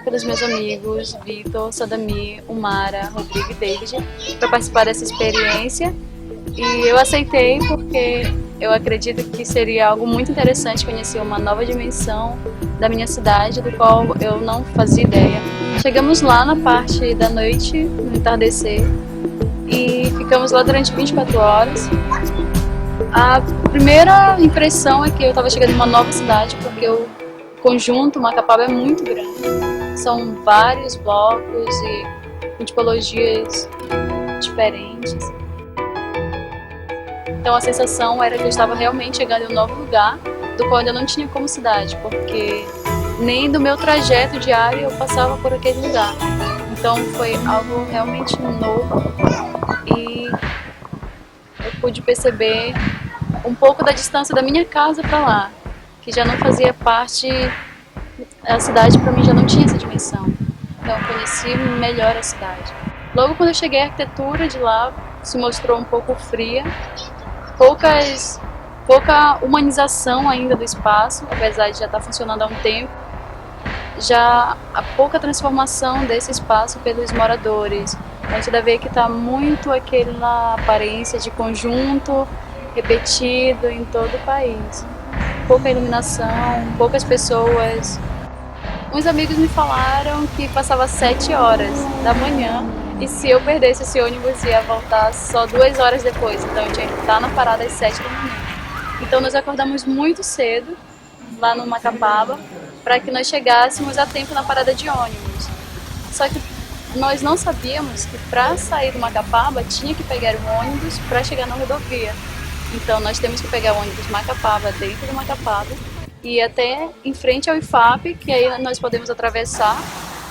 pelos meus amigos Vitor, Sadami, Umara, Rodrigo e David para participar dessa experiência. E eu aceitei porque eu acredito que seria algo muito interessante conhecer uma nova dimensão da minha cidade, do qual eu não fazia ideia. Chegamos lá na parte da noite, no entardecer, e ficamos lá durante 24 horas. A primeira impressão é que eu estava chegando em uma nova cidade, porque o conjunto Macapaba é muito grande. São vários blocos e com tipologias diferentes. Então a sensação era que eu estava realmente chegando em um novo lugar, do qual eu não tinha como cidade, porque nem do meu trajeto diário eu passava por aquele lugar. Então foi algo realmente novo e eu pude perceber um pouco da distância da minha casa para lá, que já não fazia parte, a cidade para mim já não tinha essa dimensão. Então eu conheci melhor a cidade. Logo quando eu cheguei, a arquitetura de lá se mostrou um pouco fria, pouca humanização ainda do espaço, apesar de já estar funcionando há um tempo. Já a pouca transformação desse espaço pelos moradores. A gente deve ver que está muito aquela aparência de conjunto repetido em todo o país. Pouca iluminação, poucas pessoas. Uns amigos me falaram que passava 7 horas da manhã e se eu perdesse esse ônibus ia voltar só 2 horas depois, então eu tinha que estar na parada às 7 da manhã. Então nós acordamos muito cedo lá no Macapaba para que nós chegássemos a tempo na parada de ônibus. Só que nós não sabíamos que para sair do Macapaba tinha que pegar o ônibus para chegar na rodovia. Então nós temos que pegar o ônibus Macapaba dentro do Macapaba e ir até em frente ao IFAP, que aí nós podemos atravessar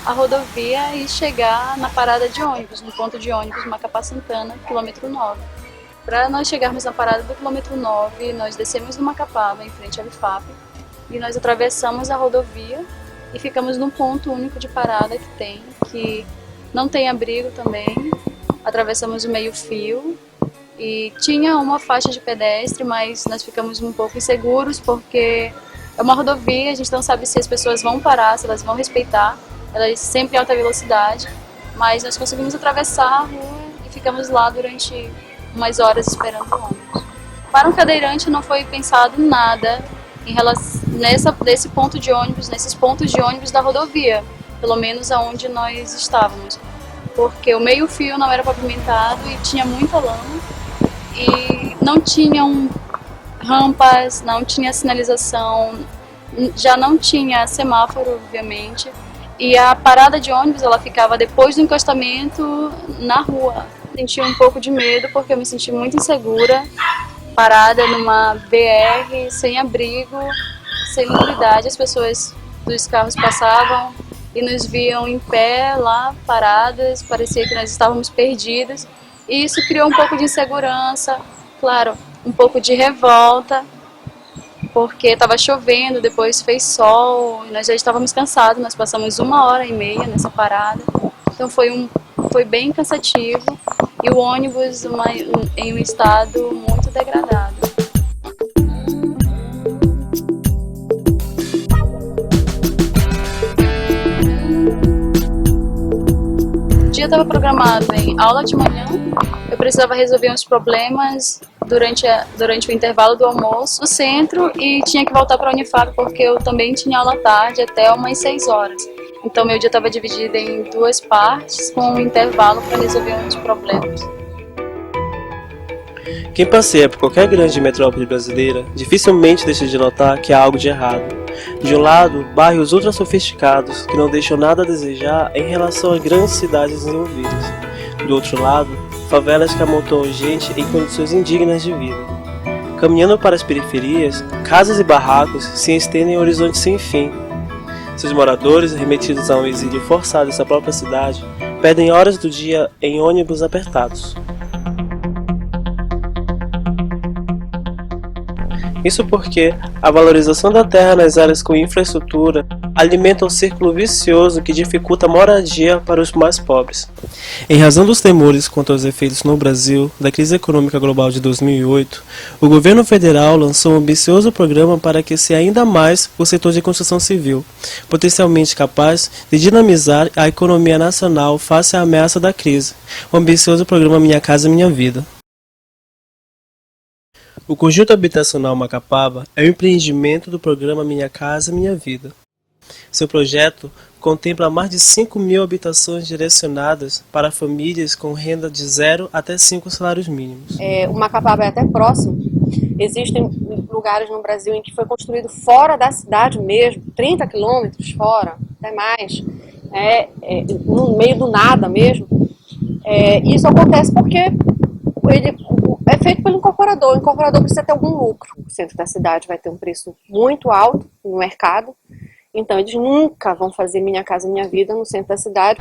a rodovia e chegar na parada de ônibus, no ponto de ônibus Macapá Santana, quilômetro 9. Para nós chegarmos na parada do quilômetro 9, nós descemos do Macapaba, em frente ao IFAP, e nós atravessamos a rodovia e ficamos num ponto único de parada que não tem abrigo também. Atravessamos o meio-fio e tinha uma faixa de pedestre, mas nós ficamos um pouco inseguros porque é uma rodovia, a gente não sabe se as pessoas vão parar, se elas vão respeitar. Elas sempre em alta velocidade, mas nós conseguimos atravessar a rua e ficamos lá durante umas horas esperando o ônibus. Para um cadeirante não foi pensado nada em relação nesse ponto de ônibus, nesses pontos de ônibus da rodovia, pelo menos aonde nós estávamos, porque o meio-fio não era pavimentado e tinha muita lama e não tinham rampas, não tinha sinalização, já não tinha semáforo, obviamente. E a parada de ônibus, ela ficava depois do encostamento na rua. Senti um pouco de medo porque eu me senti muito insegura, parada numa BR, sem abrigo, sem mobilidade. As pessoas dos carros passavam e nos viam em pé lá, paradas, parecia que nós estávamos perdidos. E isso criou um pouco de insegurança, claro, um pouco de revolta, porque estava chovendo, depois fez sol, e nós já estávamos cansados, nós passamos 1h30 nessa parada, então foi bem cansativo, e o ônibus em um estado muito degradado. O dia estava programado em aula de manhã, eu precisava resolver uns problemas durante o intervalo do almoço no centro e tinha que voltar para a Unifab porque eu também tinha aula à tarde até umas 6 horas. Então meu dia estava dividido em 2 partes com um intervalo para resolver uns problemas. Quem passeia por qualquer grande metrópole brasileira dificilmente deixa de notar que há algo de errado. De um lado, bairros ultra sofisticados que não deixam nada a desejar em relação a grandes cidades desenvolvidas. Do outro lado, favelas que amontoam gente em condições indignas de vida. Caminhando para as periferias, casas e barracos se estendem em horizontes sem fim. Seus moradores, remetidos a um exílio forçado em sua própria cidade, perdem horas do dia em ônibus apertados. Isso porque a valorização da terra nas áreas com infraestrutura alimenta um círculo vicioso que dificulta a moradia para os mais pobres. Em razão dos temores quanto aos efeitos no Brasil da crise econômica global de 2008, o governo federal lançou um ambicioso programa para aquecer ainda mais o setor de construção civil, potencialmente capaz de dinamizar a economia nacional face à ameaça da crise, o ambicioso programa Minha Casa Minha Vida. O conjunto habitacional Macapaba é um empreendimento do programa Minha Casa Minha Vida. Seu projeto contempla mais de 5.000 habitações direcionadas para famílias com renda de 0 até 5 salários mínimos. O Macapaba é até próximo. Existem lugares no Brasil em que foi construído fora da cidade mesmo, 30 quilômetros fora, até mais, no meio do nada mesmo. Isso acontece porque é feito pelo incorporador. O incorporador precisa ter algum lucro. O centro da cidade vai ter um preço muito alto no mercado, então eles nunca vão fazer Minha Casa Minha Vida no centro da cidade.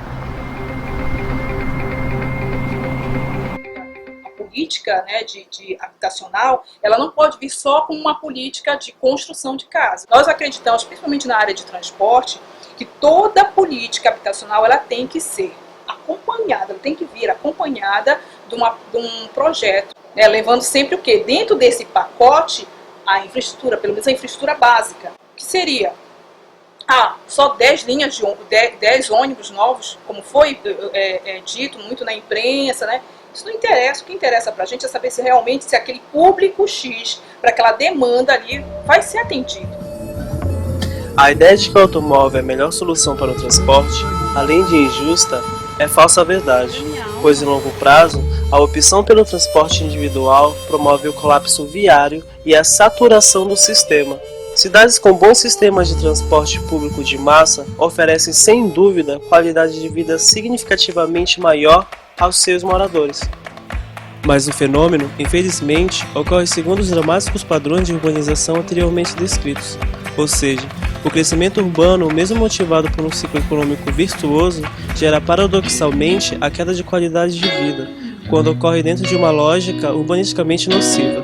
A política, né, de habitacional, ela não pode vir só como uma política de construção de casa. Nós acreditamos, principalmente na área de transporte, que toda política habitacional ela tem que ser acompanhada, ela tem que vir acompanhada de um projeto, né, levando sempre o quê? Dentro desse pacote, a infraestrutura, pelo menos a infraestrutura básica, que seria só 10 linhas de 10 ônibus novos, como foi dito muito na imprensa, né? Isso não interessa. O que interessa para a gente é saber se realmente se aquele público X, para aquela demanda ali, vai ser atendido. A ideia de que o automóvel é a melhor solução para o transporte, além de injusta, é falsa verdade, pois em longo prazo, a opção pelo transporte individual promove o colapso viário e a saturação do sistema. Cidades com bons sistemas de transporte público de massa oferecem sem dúvida qualidade de vida significativamente maior aos seus moradores. Mas o fenômeno, infelizmente, ocorre segundo os dramáticos padrões de urbanização anteriormente descritos, ou seja, o crescimento urbano, mesmo motivado por um ciclo econômico virtuoso, gera paradoxalmente a queda de qualidade de vida, quando ocorre dentro de uma lógica urbanisticamente nociva.